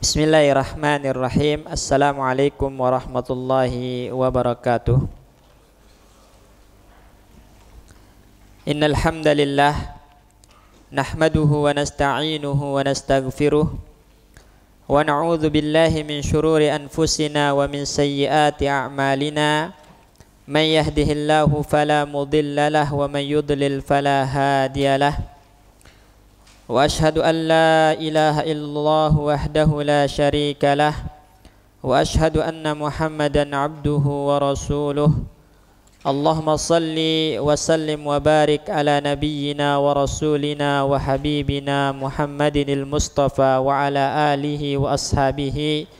Bismillahirrahmanirrahim. Assalamualaikum warahmatullahi wabarakatuh. Innal hamdalillah nahmaduhu wa nasta'inuhu wa nastaghfiruh wa na'udzu billahi min shururi anfusina wa min sayyiati a'malina. Man yahdihillahu fala mudilla lahu wa man yudlil fala hadiyalah. Wa ashhadu an la ilaha illallah wahdahu la syarika lah wa ashhadu anna Muhammadan abduhu wa rasuluh. Allahumma salli wa sallim wa barik ala nabiyyina wa rasulina wa habibina Muhammadinil Mustafa wa ala alihi wa ashabihi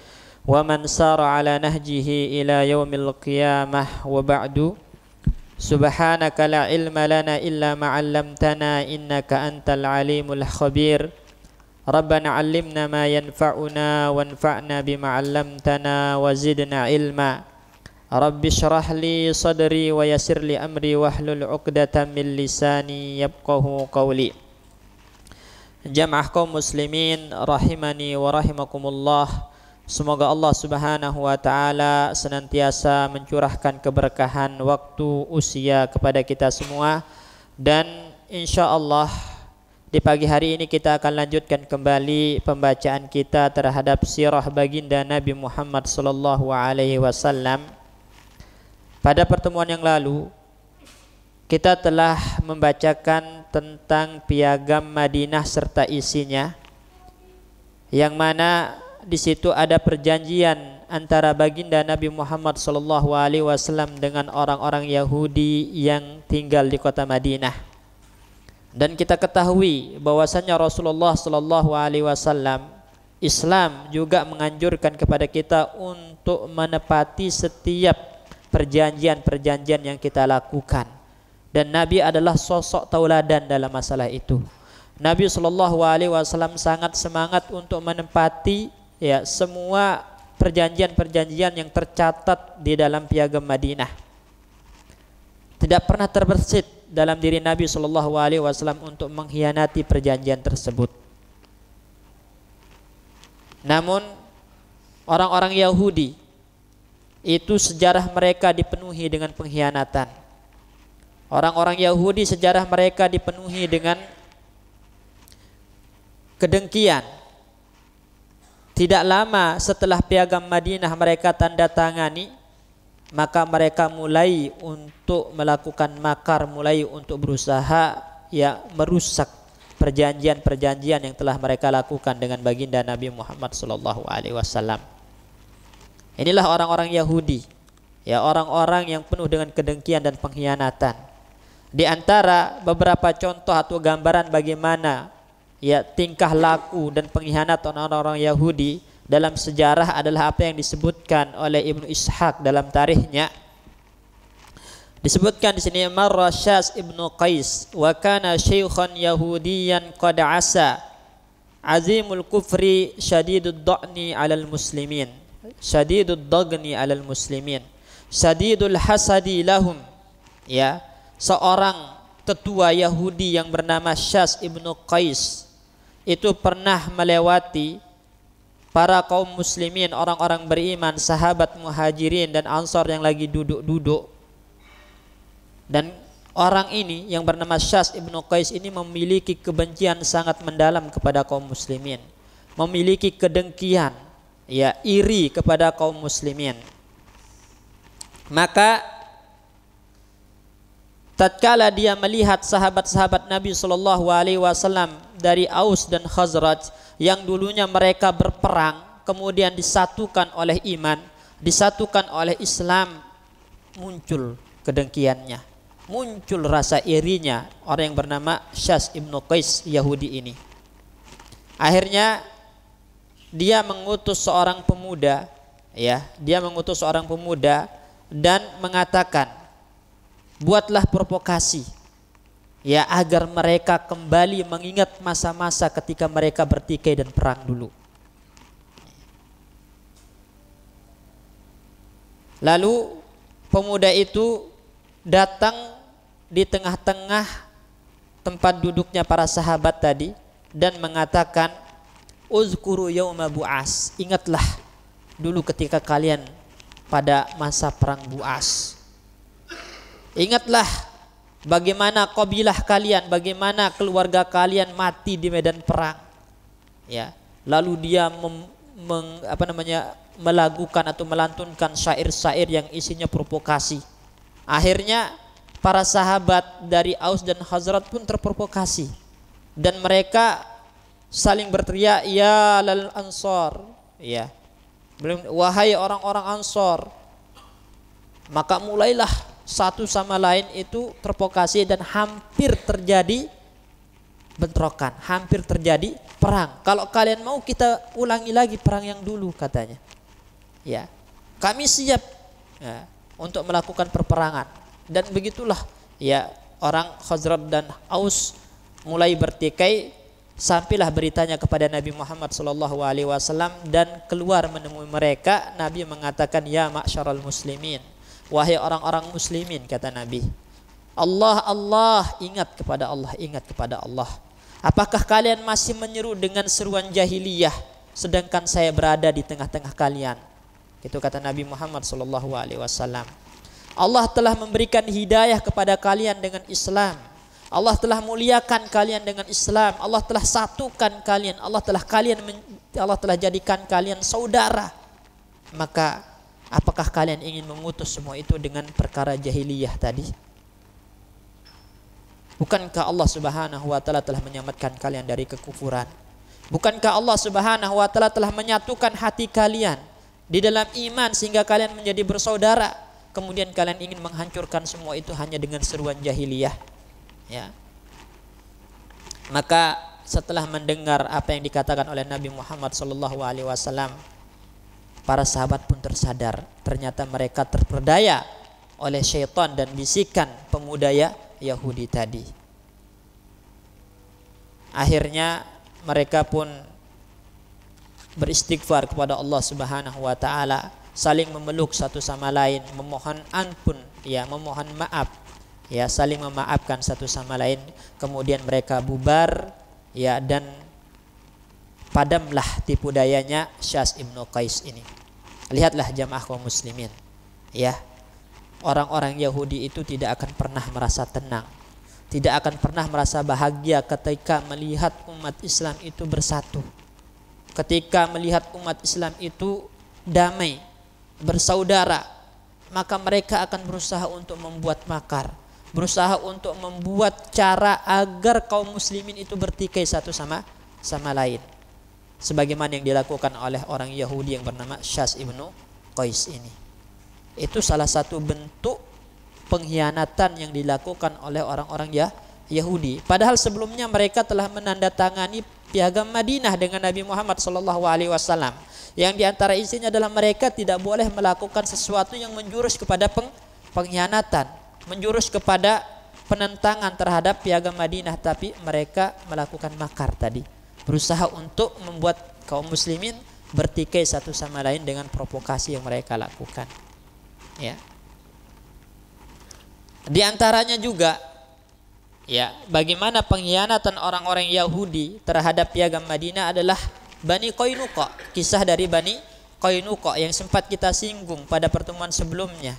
wa man sara ala nahjihi ila yaumil qiyamah wa ba'du. Subhanaka la ilma lana illa ma 'allamtana innaka antal alimul khabir. Rabbana 'allimna ma yanfa'una wanfa'na bima 'allamtana wa zidna ilma. Rabbi shrah li sadri wa yassir li amri wahlul 'uqdatam min lisani yafqahu qawli. Jamaah kaum muslimin rahimani wa rahimakumullah. Semoga Allah Subhanahu wa taala senantiasa mencurahkan keberkahan waktu usia kepada kita semua, dan insyaallah di pagi hari ini kita akan lanjutkan kembali pembacaan kita terhadap sirah baginda Nabi Muhammad sallallahu alaihi wasallam. Pada pertemuan yang lalu kita telah membacakan tentang piagam Madinah serta isinya, yang mana di situ ada perjanjian antara baginda Nabi Muhammad sallallahu alaihi wasallam dengan orang-orang Yahudi yang tinggal di kota Madinah. Dan kita ketahui bahwasanya Rasulullah sallallahu alaihi wasallam, Islam juga menganjurkan kepada kita untuk menepati setiap perjanjian-perjanjian yang kita lakukan. Dan Nabi adalah sosok tauladan dalam masalah itu. Nabi sallallahu alaihi wasallam sangat semangat untuk menepati semua perjanjian-perjanjian yang tercatat di dalam piagam Madinah. Tidak pernah terbersit dalam diri Nabi sallallahu alaihi wasallam untuk mengkhianati perjanjian tersebut. Namun orang-orang Yahudi itu sejarah mereka dipenuhi dengan pengkhianatan. Orang-orang Yahudi sejarah mereka dipenuhi dengan kedengkian. Tidak lama setelah piagam Madinah mereka tanda tangani, maka mereka mulai untuk melakukan makar, mulai untuk berusaha merusak perjanjian-perjanjian yang telah mereka lakukan dengan baginda Nabi Muhammad sallallahu alaihi wasallam. Inilah orang-orang Yahudi, orang-orang yang penuh dengan kedengkian dan pengkhianatan. Di antara beberapa contoh atau gambaran bagaimana tingkah laku dan pengkhianatan orang-orang Yahudi dalam sejarah adalah apa yang disebutkan oleh Ibnu Ishaq dalam tarikhnya. Disebutkan di sini, marra Syas ibnu Qais wa kana syaikhan yahudiyan qad asa azimul kufri syadidud da'ni 'alal muslimin syadidud dagni 'alal muslimin syadidul hasadi lahum. Seorang tetua Yahudi yang bernama Syas ibnu Qais itu pernah melewati para kaum muslimin, orang-orang beriman, sahabat muhajirin dan ansar yang lagi duduk-duduk. Dan orang ini yang bernama Syas ibnu Qais ini memiliki kebencian sangat mendalam kepada kaum muslimin, memiliki kedengkian, iri kepada kaum muslimin. Maka tatkala dia melihat sahabat-sahabat Nabi sallallahu alaihi wasallam dari Aus dan Khazraj yang dulunya mereka berperang, kemudian disatukan oleh iman, disatukan oleh Islam, muncul kedengkiannya, muncul rasa irinya orang yang bernama Syas ibnu Qais Yahudi ini. Akhirnya dia mengutus seorang pemuda, dan mengatakan, buatlah provokasi agar mereka kembali mengingat masa-masa ketika mereka bertikai dan perang dulu. Lalu pemuda itu datang di tengah-tengah tempat duduknya para sahabat tadi dan mengatakan, uzkuru yauma bu'as, ingatlah dulu ketika kalian pada masa perang Bu'as. Ingatlah bagaimana kabilah kalian, bagaimana keluarga kalian mati di medan perang. Ya, lalu dia melakukan atau melantunkan syair-syair yang isinya provokasi. Akhirnya para sahabat dari Aus dan Khazraj pun terprovokasi dan mereka saling berteriak, ya lal ansor, ya, wahai orang-orang Ansor. Maka mulailah satu sama lain itu terprovokasi dan hampir terjadi bentrokan, hampir terjadi perang. Kalau kalian mau kita ulangi lagi perang yang dulu katanya. Ya, kami siap ya, untuk melakukan perperangan. Dan begitulah ya, orang Khazraj dan Aus mulai bertikai. Sampailah beritanya kepada Nabi Muhammad SAW dan keluar menemui mereka. Nabi mengatakan, ya ma'syaral muslimin, wahai orang-orang muslimin, kata Nabi, Allah, ingat kepada Allah, ingat kepada Allah. Apakah kalian masih menyeru dengan seruan jahiliyah sedangkan saya berada di tengah-tengah kalian? Itu kata Nabi Muhammad SAW. Allah telah memberikan hidayah kepada kalian dengan Islam. Allah telah muliakan kalian dengan Islam. Allah telah satukan kalian. Allah telah jadikan kalian saudara. Maka apakah kalian ingin mengutus semua itu dengan perkara jahiliyah tadi? Bukankah Allah Subhanahu wa taala telah menyelamatkan kalian dari kekufuran? Bukankah Allah Subhanahu wa taala telah menyatukan hati kalian di dalam iman sehingga kalian menjadi bersaudara? Kemudian kalian ingin menghancurkan semua itu hanya dengan seruan jahiliyah. Ya. Maka setelah mendengar apa yang dikatakan oleh Nabi Muhammad SAW, para sahabat pun tersadar ternyata mereka terperdaya oleh syaitan dan bisikan pemuda Yahudi tadi. Akhirnya mereka pun beristighfar kepada Allah Subhanahu wa taala, saling memeluk satu sama lain, memohon ampun, ya, memohon maaf, ya, saling memaafkan satu sama lain. Kemudian mereka bubar, ya, dan padamlah tipu dayanya Syas ibnu Qais ini. Lihatlah jamaah kaum muslimin, ya, orang-orang Yahudi itu tidak akan pernah merasa tenang, tidak akan pernah merasa bahagia ketika melihat umat Islam itu bersatu, ketika melihat umat Islam itu damai, bersaudara. Maka mereka akan berusaha untuk membuat makar, berusaha untuk membuat cara agar kaum muslimin itu bertikai satu sama lain, sebagaimana yang dilakukan oleh orang Yahudi yang bernama Syas ibnu Qais ini. Itu salah satu bentuk pengkhianatan yang dilakukan oleh orang-orang Yahudi. Padahal sebelumnya mereka telah menandatangani piagam Madinah dengan Nabi Muhammad SAW, yang diantara isinya adalah mereka tidak boleh melakukan sesuatu yang menjurus kepada pengkhianatan, menjurus kepada penentangan terhadap piagam Madinah. Tapi mereka melakukan makar tadi, berusaha untuk membuat kaum muslimin bertikai satu sama lain dengan provokasi yang mereka lakukan, ya. Di antaranya juga, ya, bagaimana pengkhianatan orang-orang Yahudi terhadap piagam Madinah adalah Bani Qainuqa. Kisah dari Bani Qainuqa yang sempat kita singgung pada pertemuan sebelumnya.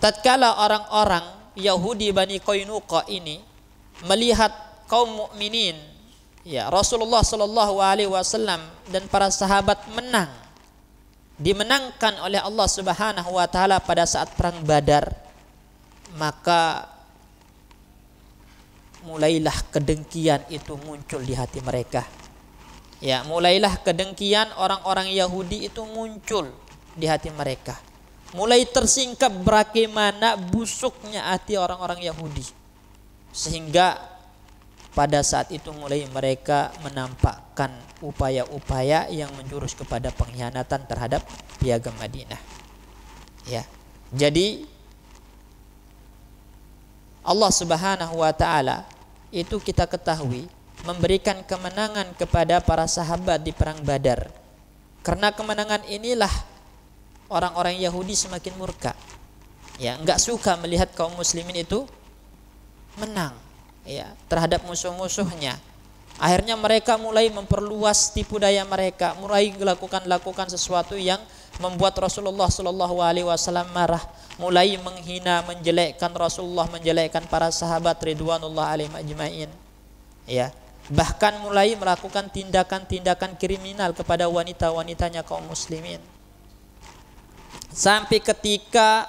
Tatkala orang-orang Yahudi Bani Qainuqa ini melihat kaum mukminin, ya, Rasulullah SAW dan para sahabat dimenangkan oleh Allah Subhanahu wa taala pada saat perang Badar, maka mulailah kedengkian itu muncul di hati mereka. Ya, mulailah kedengkian orang-orang Yahudi itu muncul di hati mereka. Mulai tersingkap bagaimana busuknya hati orang-orang Yahudi, sehingga pada saat itu mulai mereka menampakkan upaya-upaya yang menjurus kepada pengkhianatan terhadap piagam Madinah. Ya. Jadi Allah Subhanahu wa taala itu kita ketahui memberikan kemenangan kepada para sahabat di perang Badar. Karena kemenangan inilah orang-orang Yahudi semakin murka, ya, enggak suka melihat kaum muslimin itu menang, ya, terhadap musuh-musuhnya. Akhirnya mereka mulai memperluas tipu daya mereka, mulai lakukan sesuatu yang membuat Rasulullah Shallallahu Alaihi Wasallam marah, mulai menghina, menjelekkan Rasulullah, menjelekkan para sahabat ridwanullah alaihim ajmain. Ya, bahkan mulai melakukan tindakan-tindakan kriminal kepada wanita-wanitanya kaum muslimin. Sampai ketika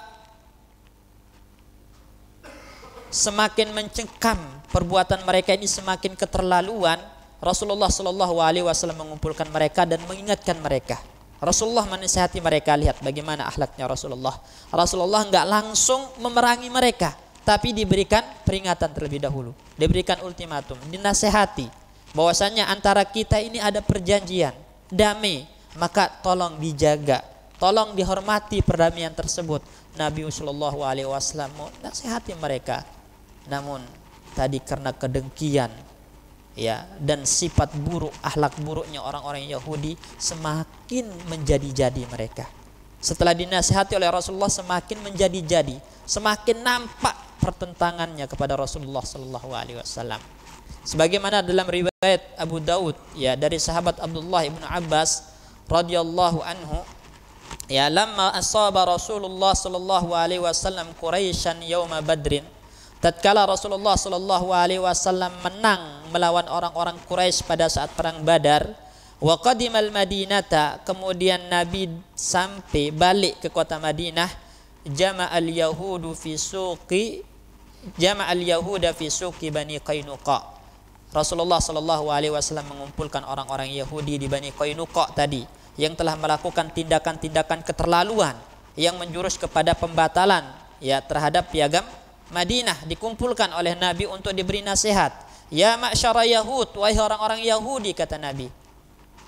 semakin mencengkam perbuatan mereka ini, semakin keterlaluan, Rasulullah Shallallahu Alaihi Wasallam mengumpulkan mereka dan mengingatkan mereka. Rasulullah menasihati mereka, lihat bagaimana akhlaknya Rasulullah. Rasulullah nggak langsung memerangi mereka, tapi diberikan peringatan terlebih dahulu, diberikan ultimatum, dinasihati bahwasanya antara kita ini ada perjanjian damai, maka tolong dijaga, tolong dihormati perdamaian tersebut. Nabi Shallallahu Alaihi Wasallam menasihati mereka. Namun tadi karena kedengkian, ya, dan sifat buruk, akhlak buruknya orang-orang Yahudi semakin menjadi-jadi mereka. Setelah dinasihati oleh Rasulullah semakin menjadi-jadi, semakin nampak pertentangannya kepada Rasulullah Sallallahu Alaihi Wasallam. Sebagaimana dalam riwayat Abu Daud, ya, dari sahabat Abdullah ibnu Abbas radhiyallahu anhu, ya, lamma asaba Rasulullah Sallallahu Alaihi Wasallam Quraisyan yauma Badrin, tatkala Rasulullah Shallallahu Alaihi Wasallam menang melawan orang-orang Quraisy pada saat perang Badar, wa qadimal Madinata, kemudian Nabi sampai balik ke kota Madinah, jama'al yahuda fi suqi Bani Qainuqa. Rasulullah Shallallahu Alaihi Wasallam mengumpulkan orang-orang Yahudi di Bani Qainuqa tadi yang telah melakukan tindakan-tindakan keterlaluan yang menjurus kepada pembatalan, ya, terhadap piagam Madinah, dikumpulkan oleh Nabi untuk diberi nasihat. Ya ma'syara Yahud, wahai orang-orang Yahudi, kata Nabi,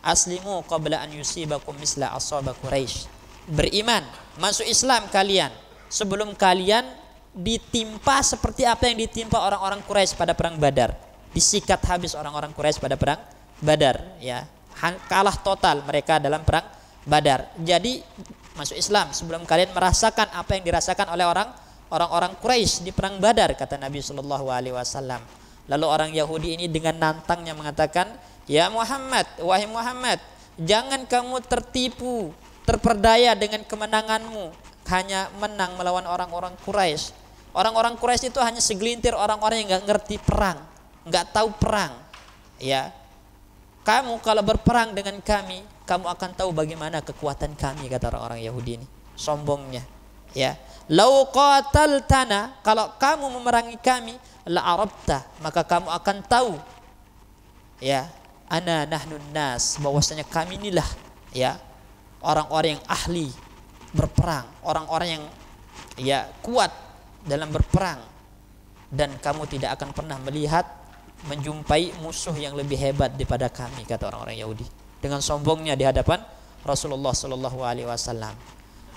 aslimu qabla an yusibakum misla asaba Quraisy. Beriman, masuk Islam kalian sebelum kalian ditimpa seperti apa yang ditimpa orang-orang Quraisy pada perang Badar. Disikat habis orang-orang Quraisy pada perang Badar, ya. Kalah total mereka dalam perang Badar. Jadi masuk Islam sebelum kalian merasakan apa yang dirasakan oleh orang-orang Quraisy di perang Badar, kata Nabi Shallallahu Alaihi Wasallam. Lalu orang Yahudi ini dengan nantangnya mengatakan, ya Muhammad, wahai Muhammad, jangan kamu tertipu, terperdaya dengan kemenanganmu, hanya menang melawan orang-orang Quraisy. Orang-orang Quraisy itu hanya segelintir orang-orang yang nggak ngerti perang, nggak tahu perang. Ya, kamu kalau berperang dengan kami, kamu akan tahu bagaimana kekuatan kami, kata orang-orang Yahudi ini. Sombongnya, ya. Lau qataltana, kalau kamu memerangi kami, la arabta, maka kamu akan tahu, ya, ana nahnun nas, bahwasanya kami inilah, ya, orang-orang yang ahli berperang, orang-orang yang, ya, kuat dalam berperang, dan kamu tidak akan pernah melihat, menjumpai musuh yang lebih hebat daripada kami, kata orang-orang Yahudi dengan sombongnya di hadapan Rasulullah Sallallahu Alaihi Wasallam.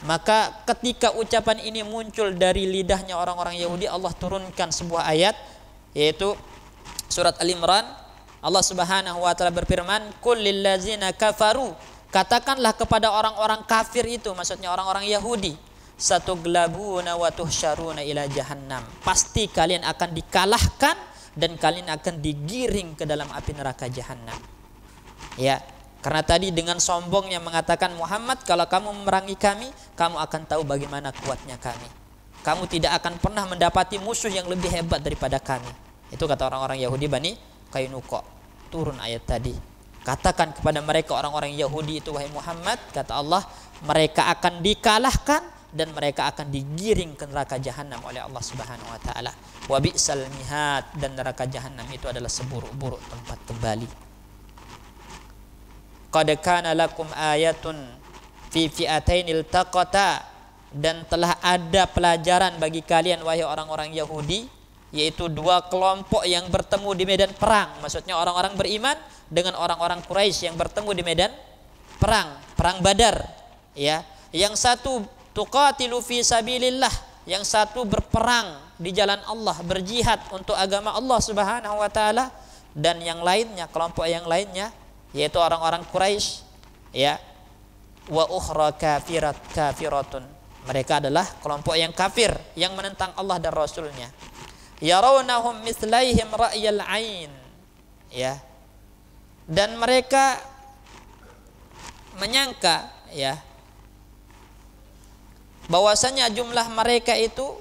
Maka ketika ucapan ini muncul dari lidahnya orang-orang Yahudi, Allah turunkan sebuah ayat, yaitu surat Al-Imran. Allah Subhanahu wa taala berfirman, "Qul lil ladzina kafaru", katakanlah kepada orang-orang kafir itu, maksudnya orang-orang Yahudi, "Satuglabuna wa tuhsyaruna ila jahannam", pasti kalian akan dikalahkan dan kalian akan digiring ke dalam api neraka jahanam. Ya, karena tadi dengan sombongnya mengatakan, Muhammad, kalau kamu memerangi kami, kamu akan tahu bagaimana kuatnya kami. Kamu tidak akan pernah mendapati musuh yang lebih hebat daripada kami. Itu kata orang-orang Yahudi Bani Qainuqa. Turun ayat tadi. Katakan kepada mereka orang-orang Yahudi itu, wahai Muhammad, kata Allah, mereka akan dikalahkan dan mereka akan digiring ke neraka jahanam oleh Allah Subhanahu wa taala. Wa bi'sal mihad, dan neraka jahanam itu adalah seburuk-buruk tempat kembali. Qad kana lakum ayatun fi fi'atainil taqata, dan telah ada pelajaran bagi kalian wahai orang-orang Yahudi, yaitu dua kelompok yang bertemu di medan perang. Maksudnya orang-orang beriman dengan orang-orang Quraisy yang bertemu di medan perang Badar, ya. Yang satu tuqatilu fi sabilillah, yang satu berperang di jalan Allah, berjihad untuk agama Allah Subhanahu wa taala, dan yang lainnya, kelompok yang lainnya, yaitu orang-orang Quraisy, ya, wa ukhra kafiratun, mereka adalah kelompok yang kafir yang menentang Allah dan Rasulnya. Yarawnahum mislaihim ra'yal ain, ya, Dan mereka menyangka ya bahwasanya jumlah mereka itu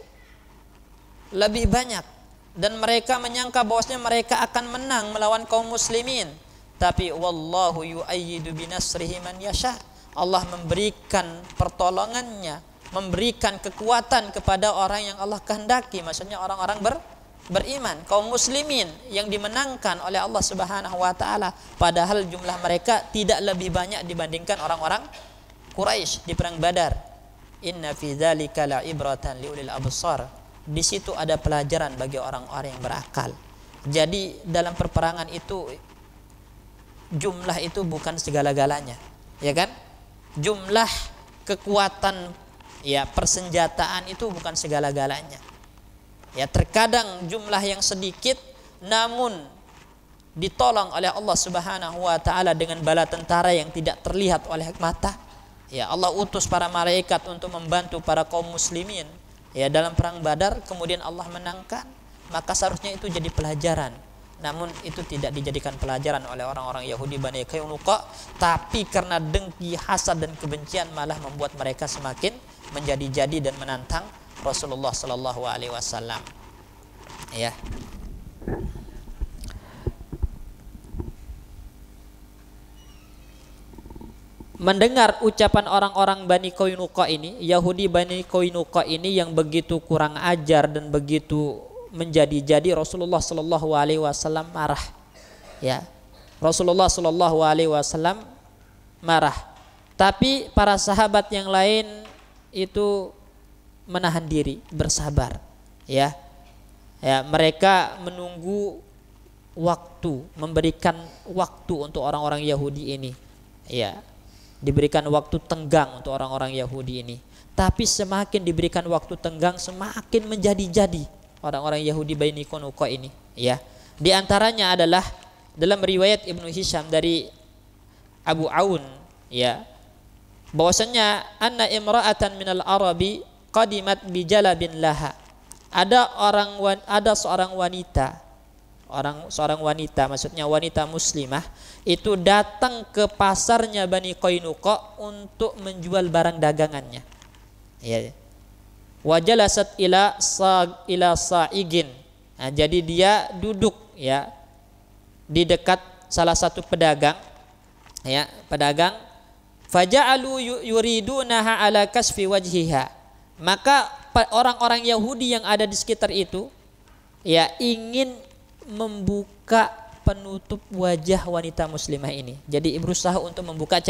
lebih banyak, dan mereka menyangka bahwasanya mereka akan menang melawan kaum muslimin. Tapi wallahu yu'ayyidu binasrihi man yasha. Allah memberikan pertolongannya, memberikan kekuatan kepada orang yang Allah kehendaki, maksudnya orang-orang beriman, kaum muslimin yang dimenangkan oleh Allah Subhanahu wa taala, padahal jumlah mereka tidak lebih banyak dibandingkan orang-orang Quraisy di perang Badar. Inna fi dzalika la'ibratan liulil absar. Di situ ada pelajaran bagi orang-orang yang berakal. Jadi dalam perperangan itu jumlah itu bukan segala-galanya, ya kan? Jumlah kekuatan ya persenjataan itu bukan segala-galanya. Ya, terkadang jumlah yang sedikit namun ditolong oleh Allah Subhanahu wa taala dengan bala tentara yang tidak terlihat oleh mata. Ya, Allah utus para malaikat untuk membantu para kaum muslimin ya dalam perang Badar, kemudian Allah menangkan. Maka seharusnya itu jadi pelajaran. Namun itu tidak dijadikan pelajaran oleh orang-orang Yahudi Bani Qainuqa, tapi karena dengki, hasad dan kebencian malah membuat mereka semakin menjadi-jadi dan menantang Rasulullah sallallahu alaihi wasallam. Ya. Mendengar ucapan orang-orang Bani Qainuqa ini, Yahudi Bani Qainuqa ini yang begitu kurang ajar dan begitu menjadi-jadi, Rasulullah sallallahu alaihi wasallam marah. Ya. Rasulullah sallallahu alaihi wasallam marah. Tapi para sahabat yang lain itu menahan diri, bersabar, ya. Ya, mereka menunggu waktu, memberikan waktu untuk orang-orang Yahudi ini. Ya, diberikan waktu tenggang untuk orang-orang Yahudi ini. Tapi semakin diberikan waktu tenggang, semakin menjadi-jadi orang-orang Yahudi Bani Qainuqa ini. Ya, di antaranya adalah dalam riwayat Ibnu Hisham dari Abu Aun, ya, bahwasanya anna imra'atan minal Arabi qadimat bijalabin laha. Ada seorang wanita, maksudnya wanita muslimah itu datang ke pasarnya Bani Qainuqa untuk menjual barang dagangannya. Ya. Wajalasat ila sa'igin. Nah, jadi dia duduk ya di dekat salah satu pedagang, ya, pedagang. Faja'alu yuridunaha ala kasfi wajhiha. Maka orang-orang Yahudi yang ada di sekitar itu ya ingin membuka penutup wajah wanita muslimah ini. Jadi berusaha untuk membuka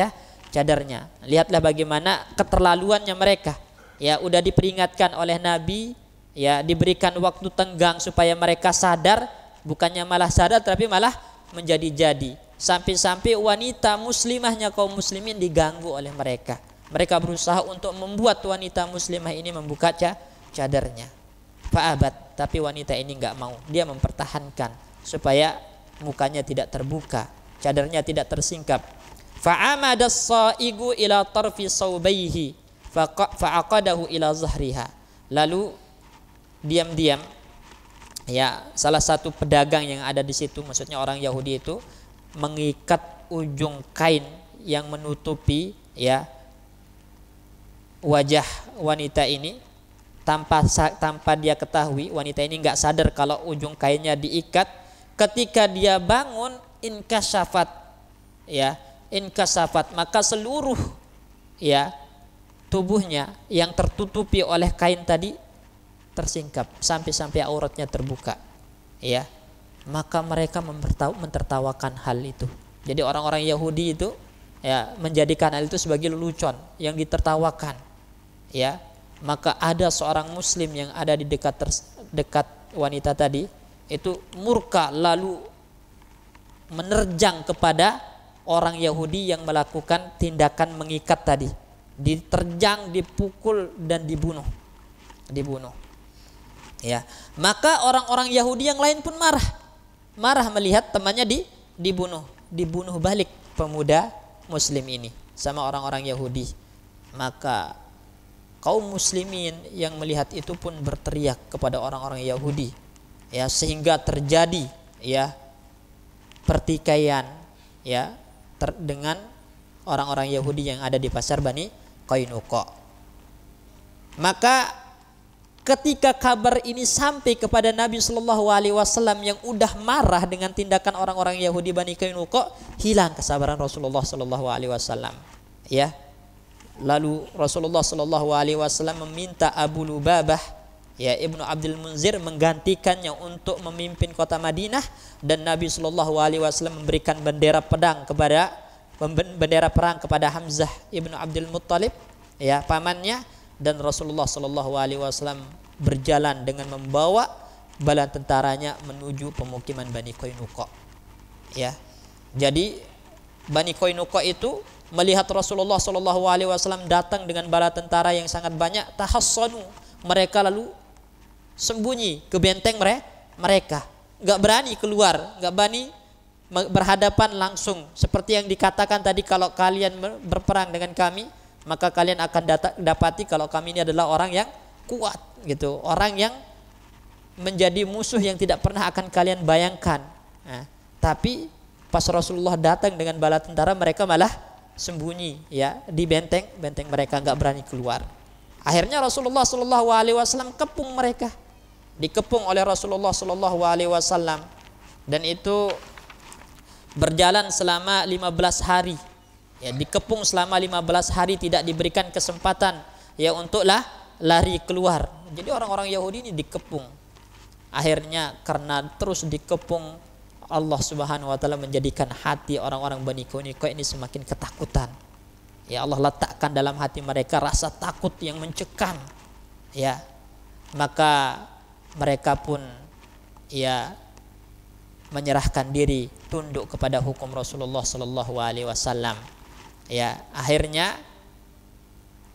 cadarnya. Lihatlah bagaimana keterlaluannya mereka. Ya, udah diperingatkan oleh Nabi, ya, diberikan waktu tenggang supaya mereka sadar, bukannya malah sadar tapi malah menjadi-jadi. Sampai-sampai wanita muslimahnya kaum muslimin diganggu oleh mereka. Mereka berusaha untuk membuat wanita muslimah ini membuka cadarnya. Fa'abat, tapi wanita ini enggak mau. Dia mempertahankan supaya mukanya tidak terbuka, cadarnya tidak tersingkap. Fa'amada as-sa'igu ila tarfi sawbayhi fa'aqadahu ila zahriha. Lalu diam-diam ya salah satu pedagang yang ada di situ, maksudnya orang Yahudi itu, mengikat ujung kain yang menutupi ya wajah wanita ini tanpa dia ketahui. Wanita ini enggak sadar kalau ujung kainnya diikat. Ketika dia bangun, inkasafat, maka seluruh ya tubuhnya yang tertutupi oleh kain tadi tersingkap sampai auratnya terbuka. Ya, maka mereka mentertawakan hal itu. Jadi orang-orang Yahudi itu ya menjadikan hal itu sebagai lelucon yang ditertawakan. Ya, maka ada seorang muslim yang ada di dekat wanita tadi itu murka, lalu menerjang kepada orang Yahudi yang melakukan tindakan mengikat tadi. Diterjang, dipukul dan dibunuh. Ya, maka orang-orang Yahudi yang lain pun marah melihat temannya dibunuh balik pemuda muslim ini sama orang-orang Yahudi. Maka kaum muslimin yang melihat itu pun berteriak kepada orang-orang Yahudi, ya, sehingga terjadi ya pertikaian ya dengan orang-orang Yahudi yang ada di pasar Bani Qainuqa. Maka ketika kabar ini sampai kepada Nabi Shallallahu Alaihi Wasallam yang udah marah dengan tindakan orang-orang Yahudi Bani Qainuqa, hilang kesabaran Rasulullah Shallallahu Alaihi Wasallam. Ya, lalu Rasulullah Shallallahu Alaihi Wasallam meminta Abu Lubabah, ya Ibnu Abdul Munzir, menggantikannya untuk memimpin kota Madinah, dan Nabi Shallallahu Alaihi Wasallam memberikan bendera perang kepada Hamzah Ibnu Abdul Muttalib, ya pamannya, dan Rasulullah Shallallahu Alaihi Wasallam berjalan dengan membawa bala tentaranya menuju pemukiman Bani Qainuqa. Ya, jadi Bani Qainuqa itu melihat Rasulullah Shallallahu Alaihi Wasallam datang dengan bala tentara yang sangat banyak, tahassanu, mereka lalu sembunyi ke benteng mereka, nggak berani keluar, nggak berani berhadapan langsung, seperti yang dikatakan tadi, kalau kalian berperang dengan kami maka kalian akan dapati kalau kami ini adalah orang yang kuat gitu, orang yang menjadi musuh yang tidak pernah akan kalian bayangkan. Nah, tapi pas Rasulullah datang dengan bala tentara, mereka malah sembunyi ya di benteng mereka, nggak berani keluar. Akhirnya Rasulullah Shallallahu Alaihi Wasallam kepung mereka, dikepung oleh Rasulullah Shallallahu Alaihi Wasallam, dan itu berjalan selama 15 hari. Ya, dikepung selama 15 hari, tidak diberikan kesempatan ya untuk lari keluar. Jadi orang-orang Yahudi ini dikepung. Akhirnya karena terus dikepung, Allah Subhanahu wa taala menjadikan hati orang-orang Bani Qainuqa ini semakin ketakutan. Ya, Allah letakkan dalam hati mereka rasa takut yang mencekam. Ya. Maka mereka pun ya menyerahkan diri, tunduk kepada hukum Rasulullah sallallahu alaihi wasallam. Ya, akhirnya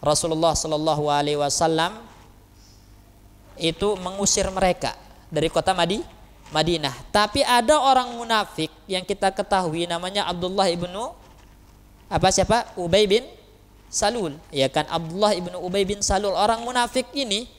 Rasulullah sallallahu alaihi wasallam itu mengusir mereka dari kota Madinah. Tapi ada orang munafik yang kita ketahui namanya Abdullah ibnu Ubay bin Salul. Ya kan, Abdullah ibnu Ubay bin Salul, orang munafik ini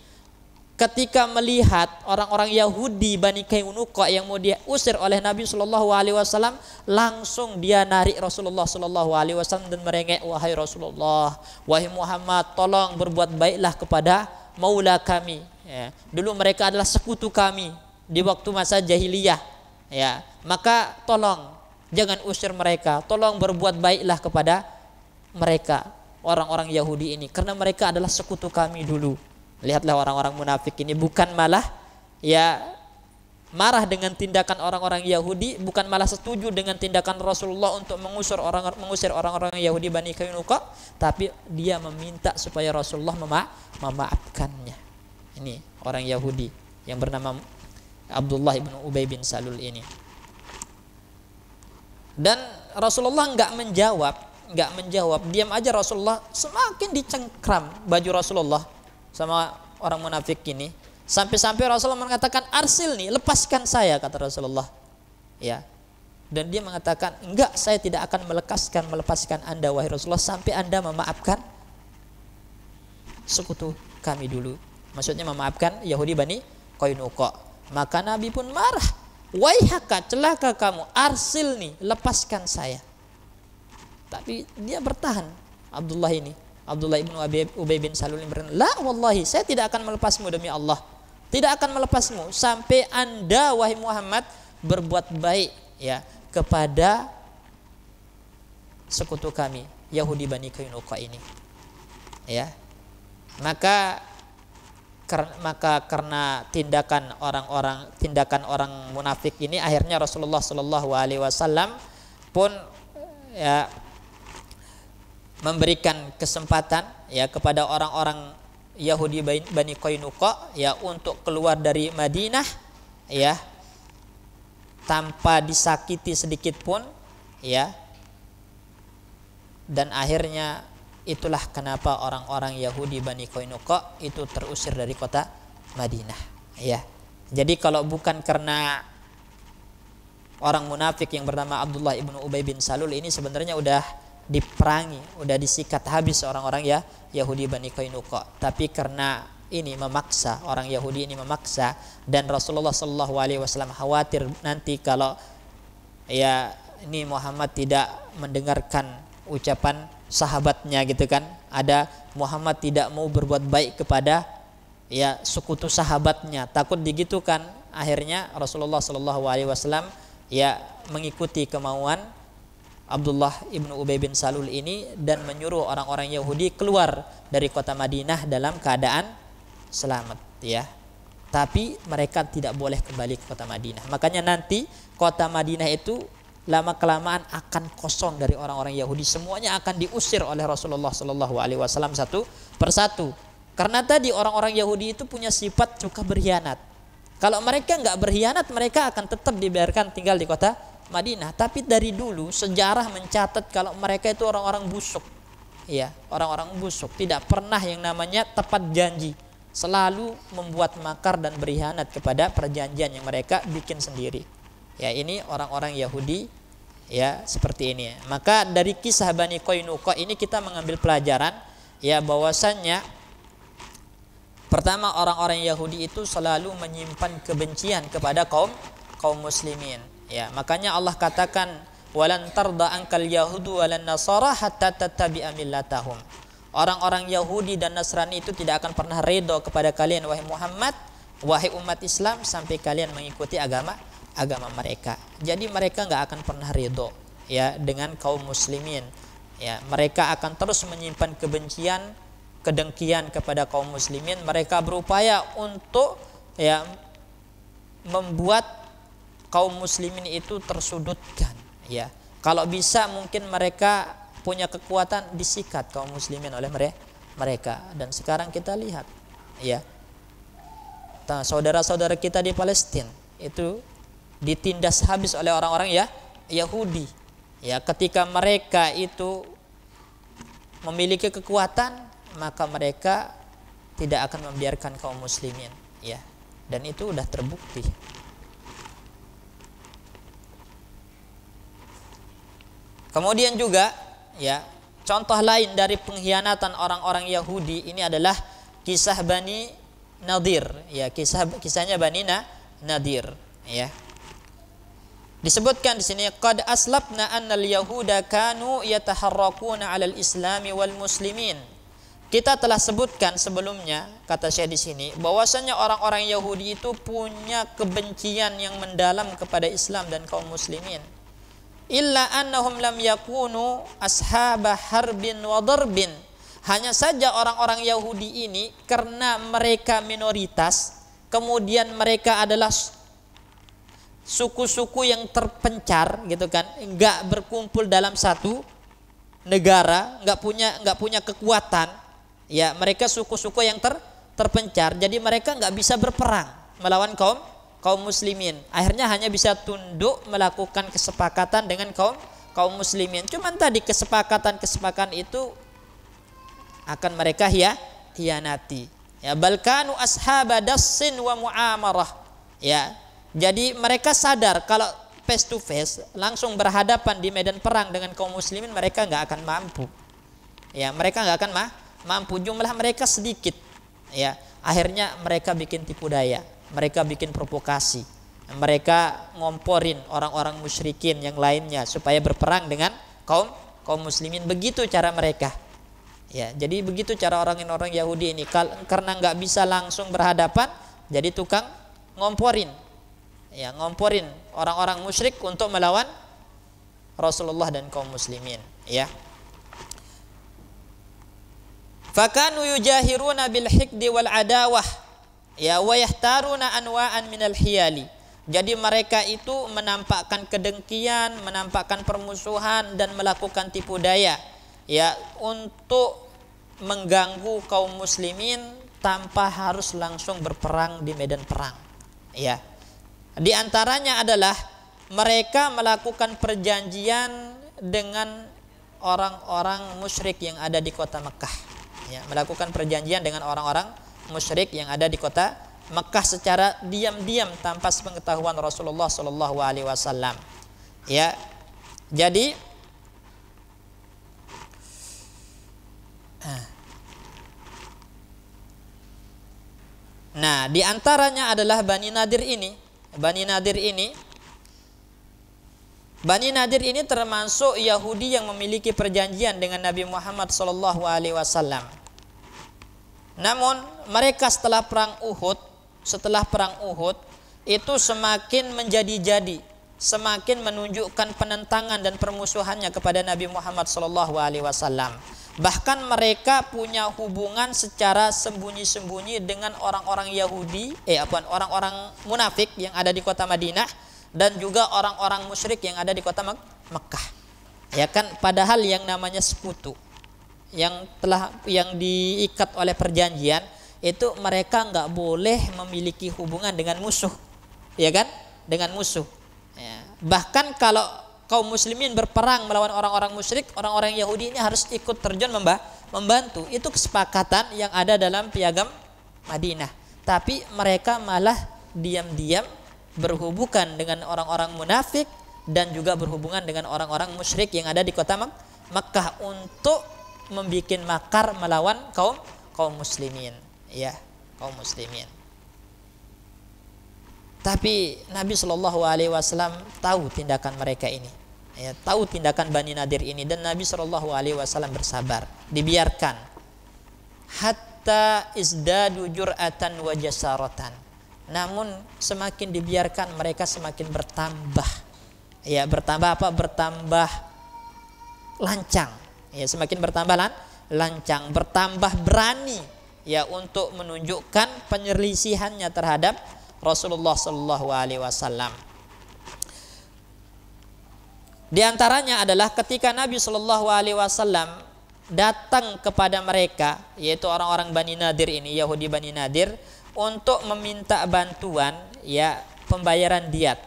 ketika melihat orang-orang Yahudi Bani Qainuqa yang mau diusir oleh Nabi Shallallahu Alaihi Wasallam, langsung dia narik Rasulullah Shallallahu Alaihi Wasallam dan merengek, wahai Rasulullah, wahai Muhammad, tolong berbuat baiklah kepada maula kami. Ya, dulu mereka adalah sekutu kami di waktu masa jahiliyah. Ya, maka tolong jangan usir mereka, tolong berbuat baiklah kepada mereka, orang-orang Yahudi ini, karena mereka adalah sekutu kami dulu. Lihatlah orang-orang munafik ini bukan malah ya marah dengan tindakan orang-orang Yahudi, bukan malah setuju dengan tindakan Rasulullah untuk mengusir orang-orang Yahudi Bani Qainuqa, tapi dia meminta supaya Rasulullah memaafkannya. Ini orang Yahudi yang bernama Abdullah ibnu Ubay bin Salul ini. Dan Rasulullah nggak menjawab, diam aja Rasulullah. Semakin dicengkram baju Rasulullah sama orang munafik ini, sampai-sampai Rasulullah mengatakan, arsil nih, lepaskan saya, kata Rasulullah. Ya, dan dia mengatakan, enggak, saya tidak akan melepaskan anda wahai Rasulullah sampai anda memaafkan sekutu kami dulu. Maksudnya memaafkan Yahudi Bani Qainuqa. Maka Nabi pun marah, waihaka, celaka kamu, arsil nih, lepaskan saya. Tapi dia bertahan, Abdullah ibnu Ubay bin Salul ini berkata, la wallahi, saya tidak akan melepasmu demi Allah, tidak akan melepasmu sampai anda wahai Muhammad berbuat baik ya kepada sekutu kami Yahudi Bani Qainuqa ini. Ya, maka karena tindakan orang munafik ini, akhirnya Rasulullah Shallallahu Alaihi Wasallam pun ya memberikan kesempatan ya kepada orang-orang Yahudi Bani Qainuqa ya untuk keluar dari Madinah ya tanpa disakiti sedikit pun ya. Dan akhirnya itulah kenapa orang-orang Yahudi Bani Qainuqa itu terusir dari kota Madinah ya. Jadi kalau bukan karena orang munafik yang bernama Abdullah ibnu Ubay bin Salul ini, sebenarnya udah diperangi, udah disikat habis orang-orang ya Yahudi Bani Qainuqa. Tapi karena ini memaksa, orang Yahudi ini memaksa, dan Rasulullah Shallallahu Alaihi Wasallam khawatir nanti kalau ya ini Muhammad tidak mendengarkan ucapan sahabatnya gitu kan. Ada Muhammad tidak mau berbuat baik kepada ya sekutu sahabatnya, takut digitukan. Akhirnya Rasulullah Shallallahu Alaihi Wasallam ya mengikuti kemauan Abdullah ibnu Ubay bin Salul ini dan menyuruh orang-orang Yahudi keluar dari kota Madinah dalam keadaan selamat ya. Tapi mereka tidak boleh kembali ke kota Madinah. Makanya nanti kota Madinah itu lama kelamaan akan kosong dari orang-orang Yahudi. Semuanya akan diusir oleh Rasulullah Shallallahu Alaihi Wasallam satu persatu. Karena tadi orang-orang Yahudi itu punya sifat suka berkhianat. Kalau mereka nggak berkhianat, mereka akan tetap dibiarkan tinggal di kota Madinah. Tapi dari dulu sejarah mencatat kalau mereka itu orang-orang busuk, ya orang-orang busuk, tidak pernah yang namanya tepat janji, selalu membuat makar dan berkhianat kepada perjanjian yang mereka bikin sendiri. Ya ini orang-orang Yahudi ya seperti ini. Maka dari kisah Bani Qainuqa ini kita mengambil pelajaran ya bahwasannya pertama orang-orang Yahudi itu selalu menyimpan kebencian kepada kaum muslimin. Ya, makanya Allah katakan walan tarda ankal yahudu walan nasara hatta tattabi'a millatahum. Orang-orang Yahudi dan Nasrani itu tidak akan pernah ridho kepada kalian wahai Muhammad, wahai umat Islam, sampai kalian mengikuti agama mereka. Jadi mereka nggak akan pernah ridho ya dengan kaum muslimin. Ya, mereka akan terus menyimpan kebencian, kedengkian kepada kaum muslimin. Mereka berupaya untuk ya membuat kaum muslimin itu tersudutkan ya. Kalau bisa mungkin mereka punya kekuatan disikat kaum muslimin oleh mereka. Dan sekarang kita lihat ya, saudara-saudara kita di Palestina itu ditindas habis oleh orang-orang ya Yahudi ya. Ketika mereka itu memiliki kekuatan, maka mereka tidak akan membiarkan kaum muslimin ya. Dan itu sudah terbukti. Kemudian juga ya, contoh lain dari pengkhianatan orang-orang Yahudi ini adalah kisah Bani Nadir ya, kisahnya Bani Nadir ya. Disebutkan di sini qad aslafna annal yahuda kanu yataharrakuna 'alal islami wal muslimin. Kita telah sebutkan sebelumnya, kata Syekh di sini, bahwasanya orang-orang Yahudi itu punya kebencian yang mendalam kepada Islam dan kaum muslimin. Illa annahum lam yakunu ashaba harbin wa darbin. Hanya saja orang-orang Yahudi ini karena mereka minoritas, kemudian mereka adalah suku-suku yang terpencar gitu kan, enggak berkumpul dalam satu negara, enggak punya kekuatan. Ya, mereka suku-suku yang terpencar. Jadi mereka enggak bisa berperang melawan kaum muslimin. Akhirnya hanya bisa tunduk melakukan kesepakatan dengan kaum muslimin. Cuman tadi kesepakatan itu akan mereka hianati. Ya, balkanu ashaba dassin wa muamarah. Ya. Jadi mereka sadar kalau face to face langsung berhadapan di medan perang dengan kaum muslimin mereka enggak akan mampu. Ya, mereka enggak akan mampu, jumlah mereka sedikit. Ya, akhirnya mereka bikin tipu daya. Mereka bikin provokasi, mereka ngomporin orang-orang musyrikin yang lainnya supaya berperang dengan kaum muslimin. Begitu cara mereka. Ya, jadi begitu cara orang-orang Yahudi ini. Karena nggak bisa langsung berhadapan, jadi tukang ngomporin. Ya, ngomporin orang-orang musyrik untuk melawan Rasulullah dan kaum muslimin. Ya. Fakanu yujahiruna bil hikdi wal adawah. Ya, wa yahtaruna anwa'an minal hiyali. Jadi mereka itu menampakkan kedengkian, menampakkan permusuhan dan melakukan tipu daya ya untuk mengganggu kaum muslimin tanpa harus langsung berperang di medan perang. Ya. Di antaranya adalah mereka melakukan perjanjian dengan orang-orang musyrik yang ada di kota Mekah. Ya, melakukan perjanjian dengan orang-orang musyrik yang ada di kota Mekah secara diam-diam tanpa sepengetahuan Rasulullah Shallallahu Alaihi Wasallam. Ya, jadi nah di antaranya adalah Bani Nadir ini. Bani Nadir ini Bani Nadir ini termasuk Yahudi yang memiliki perjanjian dengan Nabi Muhammad SAW. Namun mereka setelah perang Uhud itu semakin menjadi-jadi, semakin menunjukkan penentangan dan permusuhannya kepada Nabi Muhammad SAW. Bahkan mereka punya hubungan secara sembunyi-sembunyi dengan orang-orang Yahudi, orang-orang munafik yang ada di kota Madinah dan juga orang-orang musyrik yang ada di kota Mekkah. Ya kan, padahal yang namanya sekutu yang diikat oleh perjanjian itu mereka nggak boleh memiliki hubungan dengan musuh, ya kan, dengan musuh. Ya. Bahkan kalau kaum muslimin berperang melawan orang-orang musyrik, orang-orang Yahudi ini harus ikut terjun membantu. Itu kesepakatan yang ada dalam piagam Madinah. Tapi mereka malah diam-diam berhubungan dengan orang-orang munafik dan juga berhubungan dengan orang-orang musyrik yang ada di kota Mekkah untuk membuat makar melawan kaum muslimin, ya, kaum muslimin. Tapi Nabi Shallallahu Alaihi Wasallam tahu tindakan mereka ini, ya, tahu tindakan Bani Nadir ini, dan Nabi Shallallahu Alaihi Wasallam bersabar, dibiarkan hatta izdadu jur'atan wa jasaratan. Namun semakin dibiarkan mereka semakin bertambah, ya, bertambah lancang, ya, semakin bertambah lancang, bertambah berani, ya, untuk menunjukkan penyelisihannya terhadap Rasulullah Sallallahu Alaihi Wasallam. Di antaranya adalah ketika Nabi Sallallahu Alaihi Wasallam datang kepada mereka, yaitu orang-orang Bani Nadir ini, Yahudi Bani Nadir, untuk meminta bantuan, ya, pembayaran diat,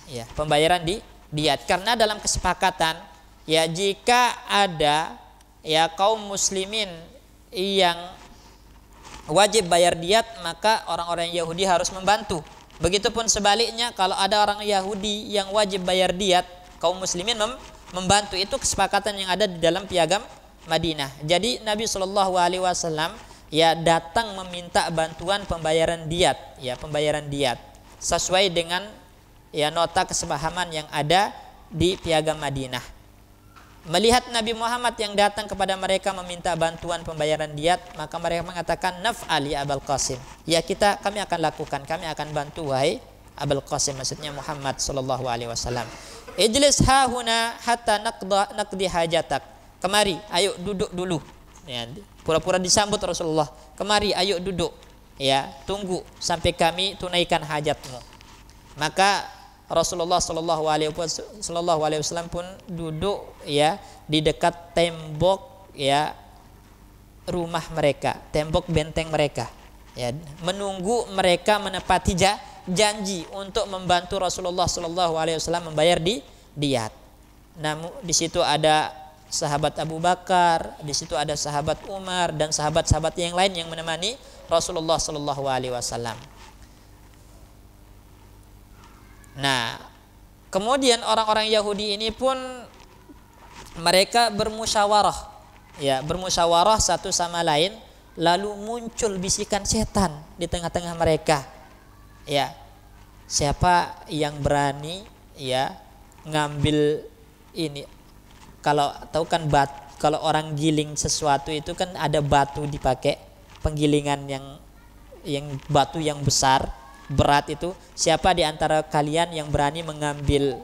ya, pembayaran diat, karena dalam kesepakatan, ya, jika ada, ya, kaum muslimin yang wajib bayar diat, maka orang-orang Yahudi harus membantu. Begitupun sebaliknya, kalau ada orang Yahudi yang wajib bayar diat, kaum muslimin membantu. Itu kesepakatan yang ada di dalam piagam Madinah. Jadi Nabi Shallallahu Alaihi Wasallam, ya, datang meminta bantuan pembayaran diat, ya, pembayaran diat sesuai dengan, ya, nota kesepahaman yang ada di piagam Madinah. Melihat Nabi Muhammad yang datang kepada mereka meminta bantuan pembayaran diat, maka mereka mengatakan, naf'ali Abul Qasim, ya, kami akan lakukan, kami akan bantu wahai Abul Qasim, maksudnya Muhammad Sallallahu Alaihi Wasallam. Ijlis hahuna hatta naqdi hajatak, kemari, ayo duduk dulu, ya, pura-pura disambut Rasulullah, kemari, ayo duduk, ya, tunggu sampai kami tunaikan hajatmu. Maka Rasulullah Sallallahu Alaihi Wasallam pun duduk, ya, di dekat tembok, ya, rumah mereka, tembok benteng mereka, ya, menunggu mereka menepati janji untuk membantu Rasulullah Sallallahu Alaihi Wasallam membayar diat. Namun di situ ada sahabat Abu Bakar, di situ ada sahabat Umar dan sahabat-sahabat yang lain yang menemani Rasulullah Sallallahu Alaihi Wasallam. Nah, kemudian orang-orang Yahudi ini pun mereka bermusyawarah, ya, bermusyawarah satu sama lain, lalu muncul bisikan setan di tengah-tengah mereka, ya, siapa yang berani, ya, ngambil ini. Kalau tahu kan kalau orang giling sesuatu itu kan ada batu dipakai penggilingan yang batu yang besar, berat itu. Siapa di antara kalian yang berani mengambil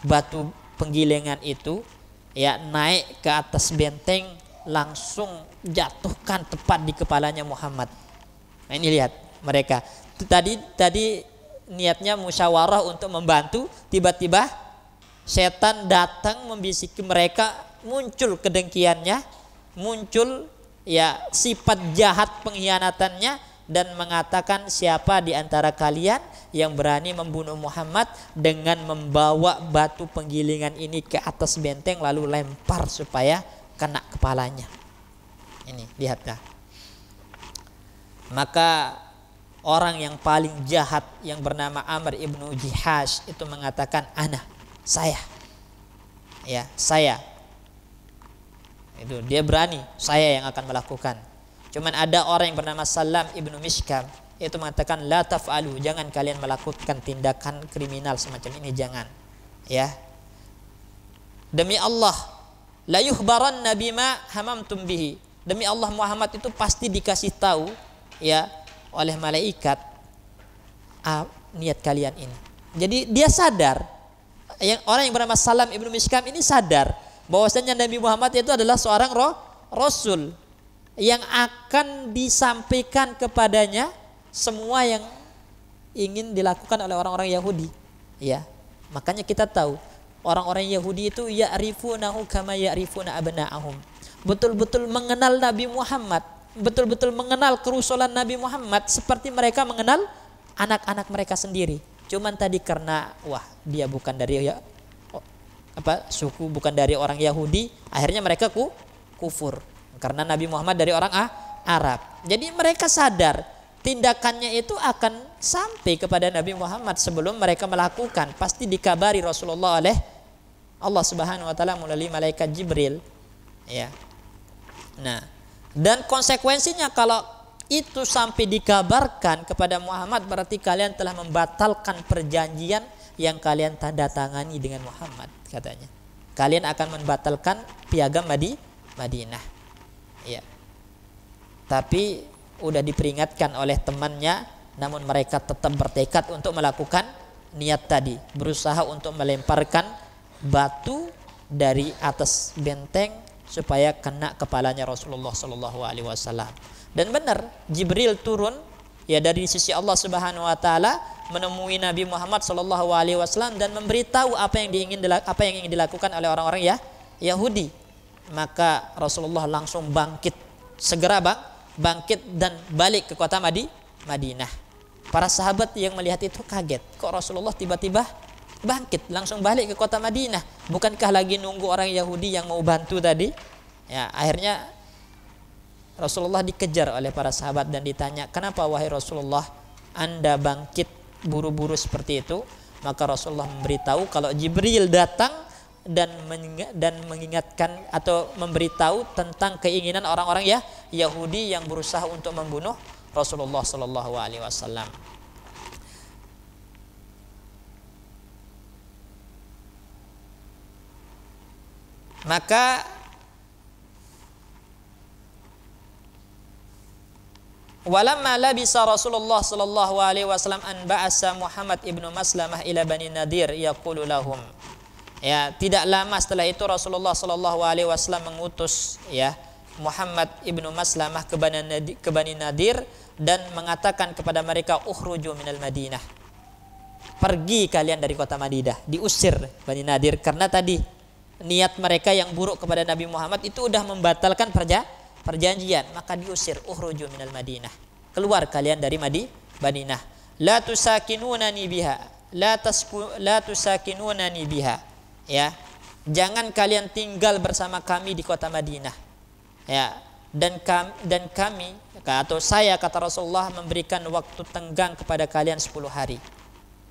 batu penggilingan itu, ya, naik ke atas benteng, langsung jatuhkan tepat di kepalanya Muhammad. Nah, ini lihat mereka. Tadi niatnya musyawarah untuk membantu, tiba-tiba setan datang membisiki mereka, muncul kedengkiannya, muncul, ya, sifat jahat pengkhianatannya, dan mengatakan, siapa di antara kalian yang berani membunuh Muhammad dengan membawa batu penggilingan ini ke atas benteng lalu lempar supaya kena kepalanya. Ini lihatlah. Maka orang yang paling jahat yang bernama Amr ibnu Jihash itu mengatakan, saya, ya, saya. Itu dia berani, saya yang akan melakukan. Cuman ada orang yang bernama Salam ibnu Mishkam itu mengatakan, la taf'alu, jangan kalian melakukan tindakan kriminal semacam ini, jangan, ya. Demi Allah, la yukhbaranna bima hamamtum bihi. Demi Allah, Muhammad itu pasti dikasih tahu ya oleh malaikat niat kalian ini. Jadi dia sadar, orang yang bernama Salam ibnu Mishkam ini sadar bahwasanya Nabi Muhammad itu adalah seorang rasul yang akan disampaikan kepadanya semua yang ingin dilakukan oleh orang-orang Yahudi. Ya, makanya kita tahu orang-orang Yahudi itu ya'rifunahu kama ya'rifuna abna'ahum. Betul-betul mengenal Nabi Muhammad, betul-betul mengenal kerusulan Nabi Muhammad seperti mereka mengenal anak-anak mereka sendiri. Cuman tadi karena dia bukan dari suku, bukan dari orang Yahudi, akhirnya mereka kufur. Karena Nabi Muhammad dari orang Arab. Jadi mereka sadar tindakannya itu akan sampai kepada Nabi Muhammad sebelum mereka melakukan. Pasti dikabari Rasulullah oleh Allah Subhanahu wa taala melalui malaikat Jibril. Ya. Nah, dan konsekuensinya kalau itu sampai dikabarkan kepada Muhammad, berarti kalian telah membatalkan perjanjian yang kalian tanda tangani dengan Muhammad, katanya. Kalian akan membatalkan piagam Madinah. Ya. Tapi udah diperingatkan oleh temannya, namun mereka tetap bertekad untuk melakukan niat tadi, berusaha untuk melemparkan batu dari atas benteng supaya kena kepalanya Rasulullah Shallallahu Alaihi Wasallam. Dan benar, Jibril turun ya dari sisi Allah Subhanahu Wa Taala menemui Nabi Muhammad Shallallahu Alaihi Wasallam dan memberitahu apa yang ingin dilakukan oleh orang-orang Yahudi. Maka Rasulullah langsung segera bangkit dan balik ke kota Madinah. Para sahabat yang melihat itu kaget, kok Rasulullah tiba-tiba bangkit langsung balik ke kota Madinah? Bukankah lagi nunggu orang Yahudi yang mau bantu tadi? Ya, akhirnya Rasulullah dikejar oleh para sahabat dan ditanya, kenapa wahai Rasulullah Anda bangkit buru-buru seperti itu? Maka Rasulullah memberitahu kalau Jibril datang dan mengingatkan atau memberitahu tentang keinginan orang-orang Yahudi yang berusaha untuk membunuh Rasulullah Sallallahu Alaihi Wasallam. Maka walamma labisa Rasulullah Sallallahu Alaihi Wasallam an ba'asa Muhammad ibnu Maslamah ila Bani Nadir yaqulu lahum. Ya, tidak lama setelah itu Rasulullah Shallallahu Alaihi Wasallam mengutus Muhammad ibnu Maslamah ke Bani Nadir dan mengatakan kepada mereka, ukhruju minal Madinah, pergi kalian dari kota Madinah. Diusir Bani Nadir karena tadi niat mereka yang buruk kepada Nabi Muhammad itu udah membatalkan perjanjian, maka diusir. Ukhruju minal Madinah, keluar kalian dari Madinah. La tusakinunani biha, la tusakinunani biha. Ya, jangan kalian tinggal bersama kami di kota Madinah. Ya, dan kami atau saya, kata Rasulullah, memberikan waktu tenggang kepada kalian 10 hari.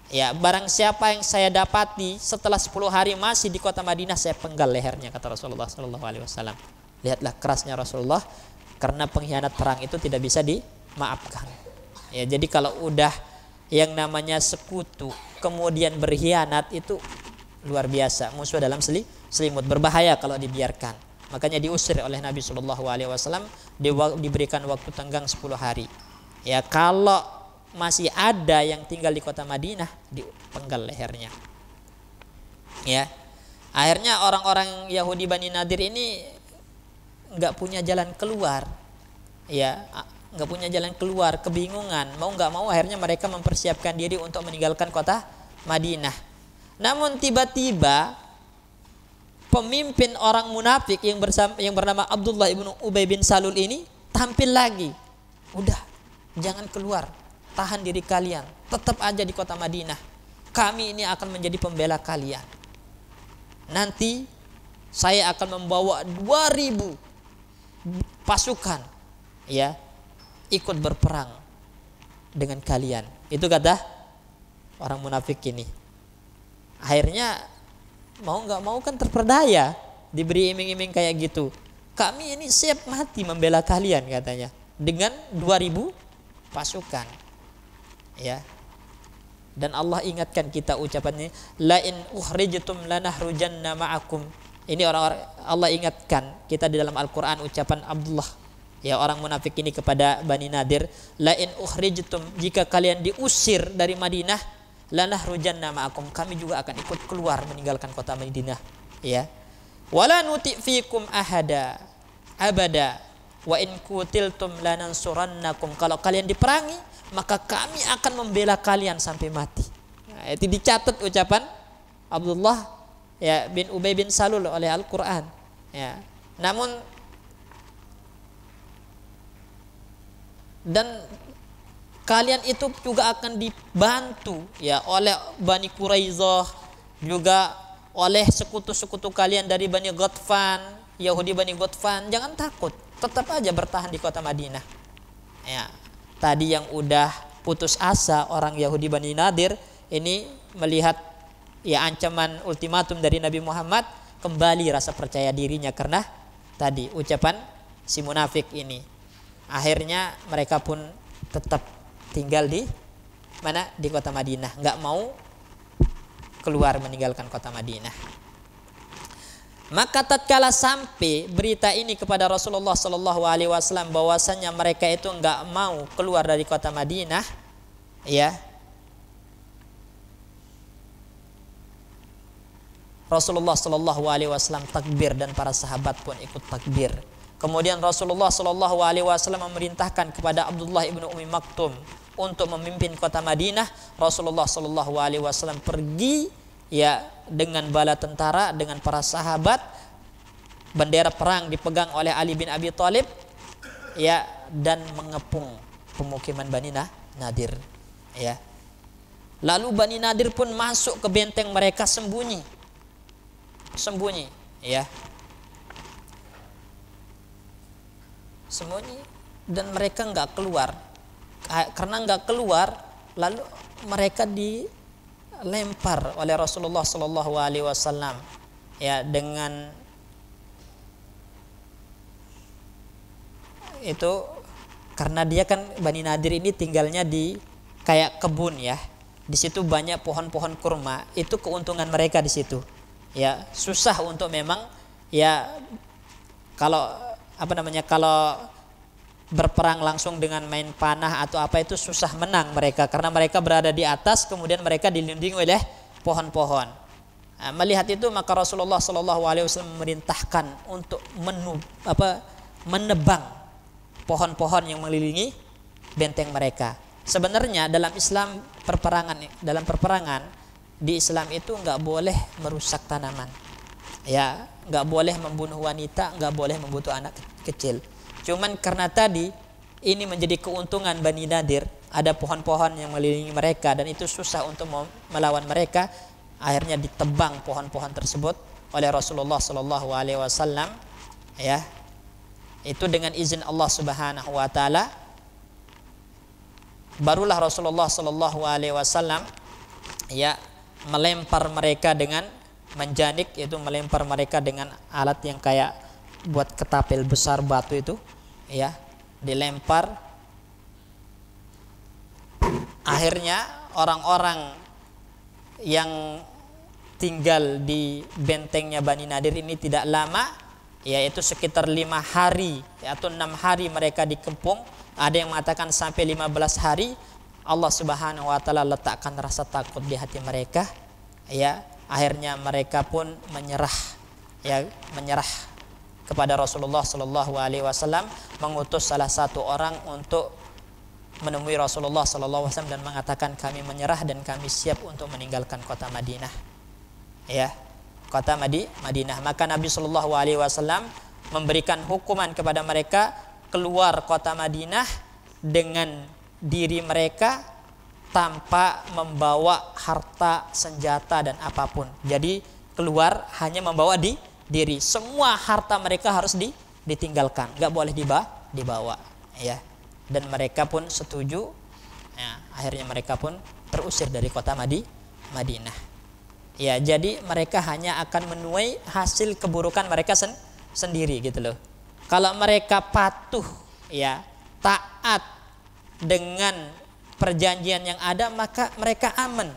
Ya, barang siapa yang saya dapati setelah 10 hari masih di kota Madinah, saya penggal lehernya, kata Rasulullah Sallallahu Alaihi Wasallam. Lihatlah kerasnya Rasulullah, karena pengkhianat perang itu tidak bisa dimaafkan. Ya, jadi kalau udah yang namanya sekutu kemudian berkhianat itu luar biasa, musuh dalam selimut, berbahaya kalau dibiarkan. Makanya diusir oleh Nabi Shallallahu Alaihi Wasallam, diberikan waktu tenggang 10 hari. Ya, kalau masih ada yang tinggal di kota Madinah, dipenggal lehernya. Ya, akhirnya orang-orang Yahudi Bani Nadir ini nggak punya jalan keluar. Ya, nggak punya jalan keluar, kebingungan, mau nggak mau akhirnya mereka mempersiapkan diri untuk meninggalkan kota Madinah. Namun tiba-tiba pemimpin orang munafik yang bernama Abdullah ibnu Ubay bin Salul ini tampil lagi. Udah, jangan keluar, tahan diri kalian, tetap aja di kota Madinah. Kami ini akan menjadi pembela kalian. Nanti saya akan membawa 2000 pasukan, ya, ikut berperang dengan kalian. Itu kata orang munafik ini. Akhirnya mau nggak mau kan terperdaya, diberi iming-iming kayak gitu. Kami ini siap mati membela kalian, katanya, dengan 2000 pasukan. Ya. Dan Allah ingatkan kita ucapannya, la in ukhrijtum lanahrujanna ma'akum Ini orang-orang Allah ingatkan kita di dalam Al-Qur'an ucapan Abdullah, ya orang munafik ini kepada Bani Nadir, la in ukhrijtum, jika kalian diusir dari Madinah, lanahrujanna ma'akum, kami juga akan ikut keluar meninggalkan kota Madinah, ya. Wala nuti fikum ahada abada wa in kutiltum lanansurannakum, kalau kalian diperangi maka kami akan membela kalian sampai mati. Nah, itu dicatat ucapan Abdullah ya bin Ubay bin Salul oleh Al-Qur'an, ya. Namun dan kalian itu juga akan dibantu ya oleh Bani Quraizah, juga oleh sekutu-sekutu kalian dari Bani Ghatfan, Yahudi Bani Ghatfan. Jangan takut, tetap aja bertahan di kota Madinah. Ya, tadi yang udah putus asa orang Yahudi Bani Nadir ini melihat ya ancaman ultimatum dari Nabi Muhammad, kembali rasa percaya dirinya karena tadi ucapan si munafik ini. Akhirnya mereka pun tetap tinggal di mana? Di kota Madinah, nggak mau keluar meninggalkan kota Madinah. Maka tatkala sampai berita ini kepada Rasulullah Shallallahu Alaihi Wasallam bahwasanya mereka itu nggak mau keluar dari kota Madinah, ya, Rasulullah Shallallahu Alaihi Wasallam takbir dan para sahabat pun ikut takbir. Kemudian Rasulullah Shallallahu Alaihi Wasallam memerintahkan kepada Abdullah ibnu Ummi Maktum untuk memimpin kota Madinah. Rasulullah Shallallahu Alaihi Wasallam pergi ya dengan bala tentara, dengan para sahabat. Bendera perang dipegang oleh Ali bin Abi Thalib, ya, dan mengepung pemukiman Bani Nadir, ya. Lalu Bani Nadir pun masuk ke benteng mereka sembunyi, ya. Sembunyi dan mereka nggak keluar. Karena nggak keluar, lalu mereka dilempar oleh Rasulullah Shallallahu Alaihi Wasallam, ya, dengan itu karena dia kan Bani Nadir ini tinggalnya di kayak kebun, ya. Di situ banyak pohon-pohon kurma. Itu keuntungan mereka di situ, ya. Susah untuk memang ya kalau kalau berperang langsung dengan main panah atau apa itu susah menang mereka, karena mereka berada di atas, kemudian mereka dilindungi oleh pohon-pohon. Nah, melihat itu maka Rasulullah Shallallahu Alaihi Wasallam memerintahkan untuk menebang pohon-pohon yang mengelilingi benteng mereka. Sebenarnya dalam Islam dalam perperangan di Islam itu nggak boleh merusak tanaman, ya, nggak boleh membunuh wanita, nggak boleh membunuh anak kecil. Cuman karena tadi ini menjadi keuntungan Bani Nadir, ada pohon-pohon yang mengelilingi mereka dan itu susah untuk melawan mereka, akhirnya ditebang pohon-pohon tersebut oleh Rasulullah Shallallahu Alaihi Wasallam, ya. Itu dengan izin Allah Subhanahu Wa Taala. Barulah Rasulullah Shallallahu Alaihi Wasallam ya melempar mereka dengan menjanik, yaitu melempar mereka dengan alat yang kayak buat ketapel besar batu itu, ya, dilempar. Akhirnya orang-orang yang tinggal di bentengnya Bani Nadir ini tidak lama, yaitu sekitar 5 hari atau 6 hari mereka dikepung. Ada yang mengatakan sampai 15 hari. Allah Subhanahu Wa Taala letakkan rasa takut di hati mereka, ya. Akhirnya mereka pun menyerah kepada Rasulullah Shallallahu Alaihi Wasallam, mengutus salah satu orang untuk menemui Rasulullah Shallallahu Alaihi Wasallam dan mengatakan, kami menyerah dan kami siap untuk meninggalkan kota Madinah, ya, kota Madinah. Maka Nabi Shallallahu Alaihi Wasallam memberikan hukuman kepada mereka keluar kota Madinah dengan diri mereka tanpa membawa harta, senjata dan apapun. Jadi keluar hanya membawa diri. Semua harta mereka harus ditinggalkan, nggak boleh dibawa, ya. Dan mereka pun setuju. Ya, akhirnya mereka pun terusir dari kota Madinah. Ya, jadi mereka hanya akan menuai hasil keburukan mereka sendiri, gitu loh. Kalau mereka patuh, ya, taat dengan perjanjian yang ada, maka mereka aman.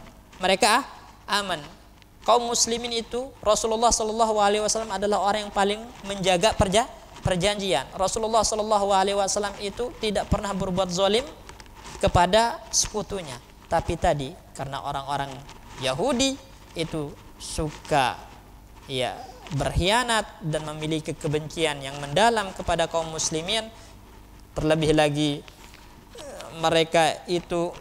kaum muslimin itu Rasulullah Shallallahu Alaihi Wasallam adalah orang yang paling menjaga perjanjian. Rasulullah Shallallahu Alaihi Wasallam itu tidak pernah berbuat zalim kepada sekutunya. Tapi tadi karena orang-orang Yahudi itu suka berkhianat dan memiliki kebencian yang mendalam kepada kaum muslimin, terlebih lagi mereka itu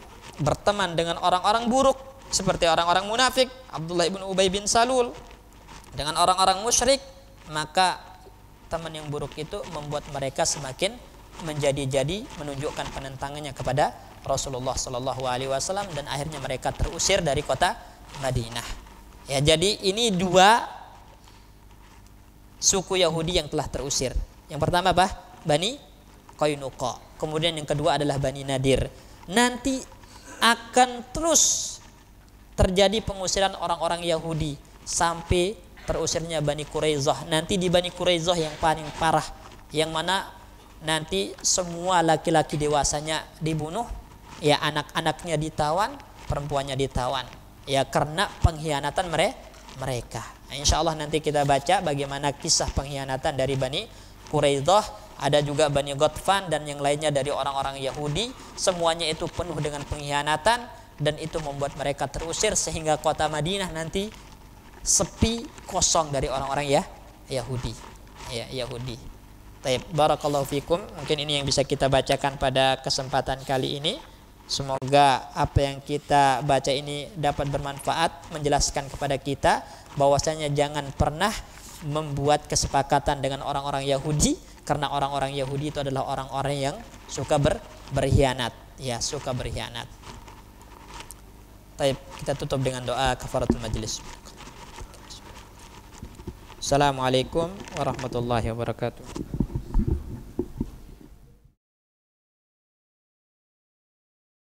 berteman dengan orang-orang buruk seperti orang-orang munafik, Abdullah ibn Ubay bin Salul, dengan orang-orang musyrik, maka teman yang buruk itu membuat mereka semakin menjadi-jadi menunjukkan penentangannya kepada Rasulullah Shallallahu Alaihi Wasallam, dan akhirnya mereka terusir dari kota Madinah. Ya, jadi ini dua suku Yahudi yang telah terusir. Yang pertama apa? Bani Qainuqa. Kemudian yang kedua adalah Bani Nadir. Nanti akan terus terjadi pengusiran orang-orang Yahudi sampai terusirnya Bani Quraisyah. Nanti di Bani Quraisyah yang paling parah, yang mana nanti semua laki-laki dewasanya dibunuh, ya anak-anaknya ditawan, perempuannya ditawan, ya karena pengkhianatan mereka. Insya Allah nanti kita baca bagaimana kisah pengkhianatan dari Bani Quraisyah. Ada juga Bani Ghatfan dan yang lainnya dari orang-orang Yahudi. Semuanya itu penuh dengan pengkhianatan, dan itu membuat mereka terusir sehingga kota Madinah nanti sepi, kosong dari orang-orang Yahudi. Ya, Yahudi. Baik, barakallahu fikum. Mungkin ini yang bisa kita bacakan pada kesempatan kali ini. Semoga apa yang kita baca ini dapat bermanfaat, menjelaskan kepada kita bahwasanya jangan pernah membuat kesepakatan dengan orang-orang Yahudi, karena orang-orang Yahudi itu adalah orang-orang yang suka berkhianat, ya, suka berkhianat. Baik, kita tutup dengan doa kafaratul majlis. Assalamualaikum warahmatullahi wabarakatuh.